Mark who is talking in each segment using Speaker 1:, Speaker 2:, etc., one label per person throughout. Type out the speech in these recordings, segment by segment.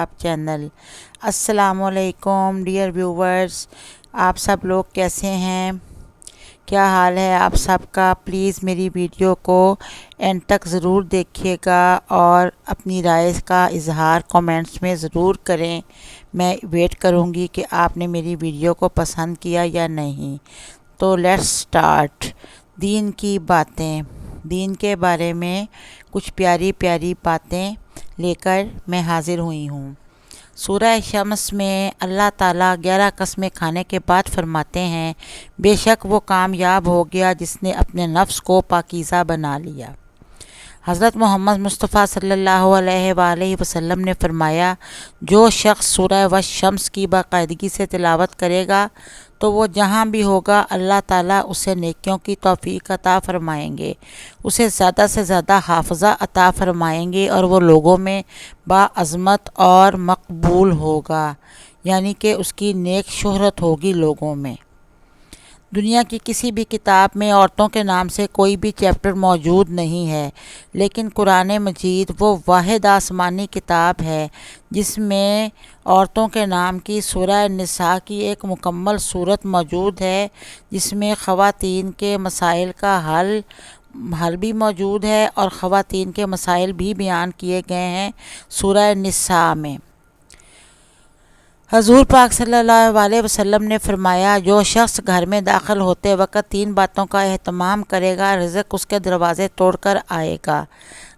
Speaker 1: کتاب چینل۔ السلام علیکم ڈیئر ویورز، آپ سب لوگ کیسے ہیں؟ کیا حال ہے آپ سب کا؟ پلیز میری ویڈیو کو اینڈ تک ضرور دیکھیے گا اور اپنی رائے کا اظہار کامنٹس میں ضرور کریں۔ میں ویٹ کروں گی کہ آپ نے میری ویڈیو کو پسند کیا یا نہیں۔ تو لیٹس سٹارٹ۔ دین کی باتیں، دین کے بارے میں کچھ پیاری پیاری باتیں لے کر میں حاضر ہوئی ہوں۔ سورہ شمس میں اللہ تعالیٰ 11 قسمیں کھانے کے بعد فرماتے ہیں، بے شک وہ کامیاب ہو گیا جس نے اپنے نفس کو پاکیزہ بنا لیا۔ حضرت محمد مصطفیٰ صلی اللہ علیہ وآلہ وسلم نے فرمایا، جو شخص سورہ والشمس کی باقاعدگی سے تلاوت کرے گا تو وہ جہاں بھی ہوگا اللہ تعالیٰ اسے نیکیوں کی توفیق عطا فرمائیں گے، اسے زیادہ سے زیادہ حافظہ عطا فرمائیں گے اور وہ لوگوں میں باعظمت اور مقبول ہوگا، یعنی کہ اس کی نیک شہرت ہوگی لوگوں میں۔ دنیا کی کسی بھی کتاب میں عورتوں کے نام سے کوئی بھی چیپٹر موجود نہیں ہے، لیکن قرآن مجید وہ واحد آسمانی کتاب ہے جس میں عورتوں کے نام کی سورہ نساء کی ایک مکمل صورت موجود ہے، جس میں خواتین کے مسائل کا حل بھی موجود ہے اور خواتین کے مسائل بھی بیان کیے گئے ہیں سورہ نساء میں۔ حضور پاک صلی اللہ علیہ وسلم نے فرمایا، جو شخص گھر میں داخل ہوتے وقت 3 باتوں کا اہتمام کرے گا، رزق اس کے دروازے توڑ کر آئے گا۔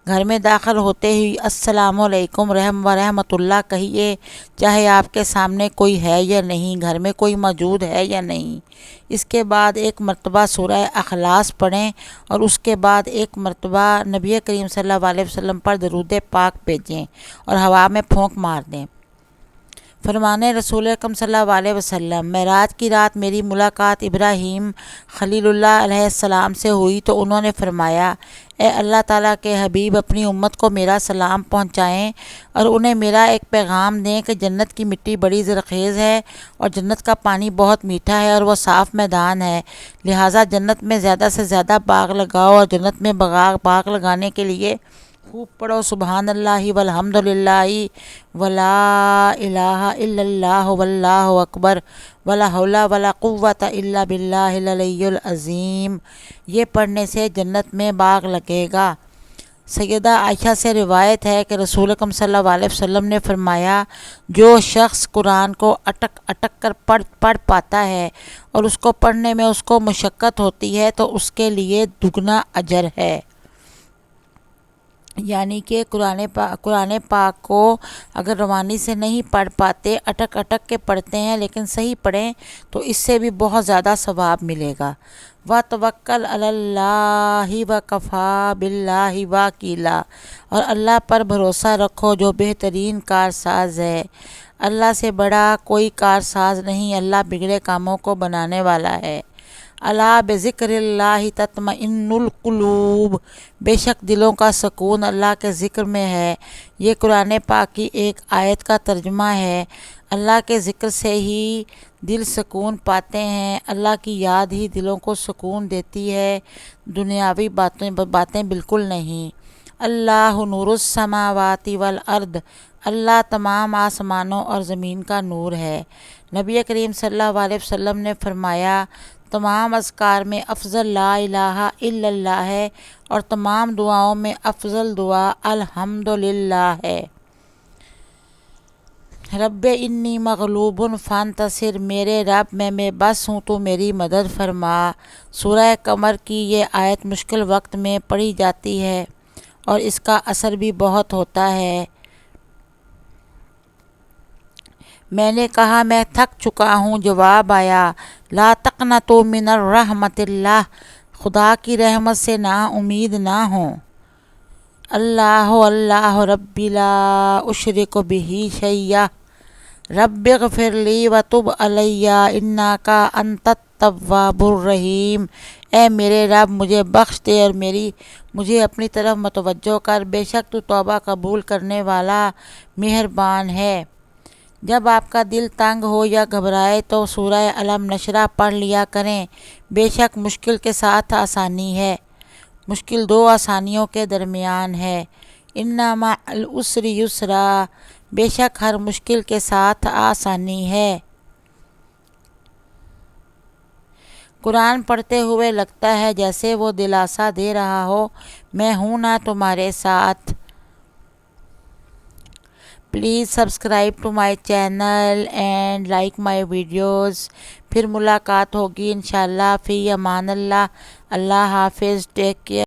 Speaker 1: گھر میں داخل ہوتے ہی السلام علیکم ورحمۃ اللہ کہیے، چاہے آپ کے سامنے کوئی ہے یا نہیں، گھر میں کوئی موجود ہے یا نہیں۔ اس کے بعد ایک مرتبہ سورہ اخلاص پڑھیں اور اس کے بعد ایک مرتبہ نبی کریم صلی اللہ علیہ وسلم پر درود پاک بھیجیں اور ہوا میں پھونک مار دیں۔ فرمانے رسول اکرم صلی اللہ علیہ وسلم، معراج کی رات میری ملاقات ابراہیم خلیل اللہ علیہ السلام سے ہوئی تو انہوں نے فرمایا، اے اللہ تعالیٰ کے حبیب، اپنی امت کو میرا سلام پہنچائیں اور انہیں میرا ایک پیغام دیں کہ جنت کی مٹی بڑی زرخیز ہے اور جنت کا پانی بہت میٹھا ہے اور وہ صاف میدان ہے، لہٰذا جنت میں زیادہ سے زیادہ باغ لگاؤ اور جنت میں باغ لگانے کے لیے خوب پڑھو سبحان اللہ والحمد للہ ولا الہ الا اللہ واللہ اکبر ولا حول ولا قوۃ الا باللہ العلی العظیم۔ یہ پڑھنے سے جنت میں باغ لگے گا۔ سیدہ عائشہ سے روایت ہے کہ رسول اکرم صلی اللہ علیہ وسلم نے فرمایا، جو شخص قرآن کو اٹک اٹک کر پڑھ پاتا ہے اور اس کو پڑھنے میں اس کو مشقت ہوتی ہے تو اس کے لیے دگنا اجر ہے۔ یعنی کہ قرآن پاک کو اگر روانی سے نہیں پڑھ پاتے، اٹک اٹک کے پڑھتے ہیں لیکن صحیح پڑھیں تو اس سے بھی بہت زیادہ ثواب ملے گا۔ وَتَوَكَّلْ عَلَى اللَّهِ وَكَفَى بِاللَّهِ وَكِيلًا، اور اللہ پر بھروسہ رکھو جو بہترین کارساز ہے۔ اللہ سے بڑا کوئی کارساز نہیں، اللہ بگڑے کاموں کو بنانے والا ہے۔ الا بذکر اللہ تطمئن القلوب، بے شک دلوں کا سکون اللہ کے ذکر میں ہے۔ یہ قرآن پاک کی ایک آیت کا ترجمہ ہے۔ اللہ کے ذکر سے ہی دل سکون پاتے ہیں، اللہ کی یاد ہی دلوں کو سکون دیتی ہے، دنیاوی باتیں بالکل نہیں۔ اللہ نور السماوات والارض، اللہ تمام آسمانوں اور زمین کا نور ہے۔ نبی کریم صلی اللہ علیہ وسلم نے فرمایا، تمام اذکار میں افضل لا الہ الا اللہ ہے اور تمام دعاؤں میں افضل دعا الحمدللہ ہے۔ رب انی مغلوب فانتصر، میرے رب میں بس ہوں تو میری مدد فرما۔ سورہ قمر کی یہ آیت مشکل وقت میں پڑھی جاتی ہے اور اس کا اثر بھی بہت ہوتا ہے۔ میں نے کہا میں تھک چکا ہوں، جواب آیا، لا تقنطوا من رحمت اللہ، خدا کی رحمت سے نا امید نہ ہوں۔ اللہ ربی لا اشرک بہ شیئا، رب اغفر لی وتب علی انک انت التواب الرحیم۔ اے میرے رب، مجھے بخش دے اور مجھے اپنی طرف متوجہ کر، بے شک تو توبہ قبول کرنے والا مہربان ہے۔ جب آپ کا دل تنگ ہو یا گھبرائے تو سورہ الم نشرہ پڑھ لیا کریں، بے شک مشکل کے ساتھ آسانی ہے، مشکل 2 آسانیوں کے درمیان ہے۔ ان مع العسر یسرا، بے شک ہر مشکل کے ساتھ آسانی ہے۔ قرآن پڑھتے ہوئے لگتا ہے جیسے وہ دلاسا دے رہا ہو، میں ہوں نا تمہارے ساتھ۔ Please subscribe to my channel and like my videos. پھر ملاقات ہوگی انشاءاللہ، فی امان اللہ۔ اللہ حافظ، ٹیک کیئر۔